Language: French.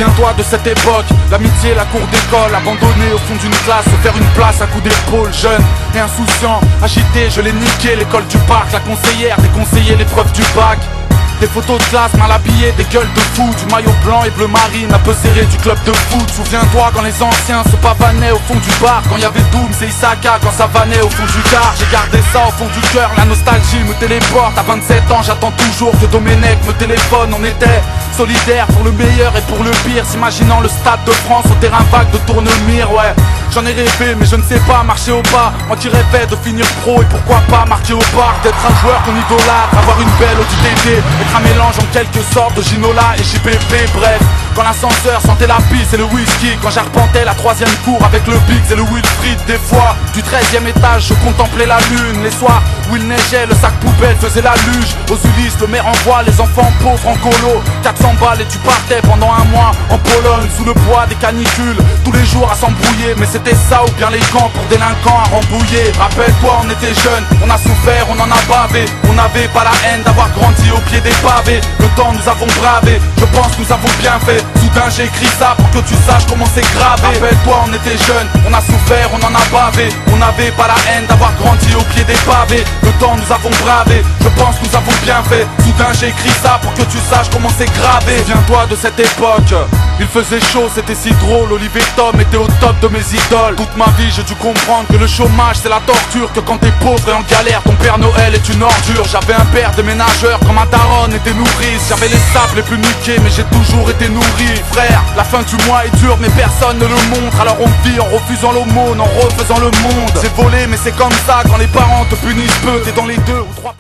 Souviens-toi de cette époque, l'amitié, la cour d'école, abandonné au fond d'une classe, se faire une place à coups d'épaule, jeune et insouciant, agité, je l'ai niqué, l'école du parc, la conseillère déconseillait l'épreuve du bac. Des photos de classe mal habillées, des gueules de fou, du maillot blanc et bleu marine, un peu serré du club de foot. Souviens-toi quand les anciens se pavanaient au fond du bar, quand y avait Doom, c'est Isaka, quand ça vannait au fond du car. J'ai gardé ça au fond du cœur, la nostalgie me téléporte. À 27 ans, j'attends toujours que Domenech me téléphone. On était solidaires pour le meilleur et pour le pire, s'imaginant le stade de France au terrain vague de Tournemire, ouais. J'en ai rêvé mais je ne sais pas marcher au pas. Moi qui rêvais de finir pro et pourquoi pas marquer au bar, d'être un joueur qu'on idolâtre, avoir une belle ODTT, être un mélange en quelque sorte de Ginola et JPP. Bref, quand l'ascenseur sentait la pisse et le whisky, quand j'arpentais la 3ème cour avec le Biggs et le Wilfried. Des fois, du 13ème étage je contemplais la lune. Les soirs où il neigeait, le sac poubelle faisait la luge. Aux Ulysses, le maire envoie les enfants pauvres en colo. 400 balles et tu partais pendant un mois en Pologne, sous le poids des canicules, tous les jours à s'embrouiller. Mais c'était ça ou bien les gants pour délinquants à rembouiller. Rappelle-toi, on était jeunes, on a souffert, on en a bavé. On n'avait pas la haine d'avoir grandi au pied des pavés. Le temps nous avons bravé, je pense nous avons bien fait. Soudain j'ai écrit ça pour que tu saches comment c'est gravé. Rappelle-toi, on était jeunes, on a souffert, on en a bavé. On n'avait pas la haine d'avoir grandi au pied des pavés. Le temps nous avons bravé, je pense nous avons bien fait. Soudain j'ai écrit ça pour que tu saches comment c'est gravé. Souviens-toi de cette époque, il faisait chaud, c'était si drôle. Olivier Tom était au top de mes idoles. Toute ma vie j'ai dû comprendre que le chômage c'est la torture, que quand t'es pauvre et en galère ton Père Noël est une ordure. J'avais un père déménageur comme un daronne et des nourrices. J'avais les sables les plus niqués mais j'ai toujours été nourri. Frère, la fin du mois est dure mais personne ne le montre. Alors on vit en refusant l'aumône, en refaisant le monde. J'ai volé mais c'est comme ça quand les parents te punissent peu. T'es dans les 2 ou 3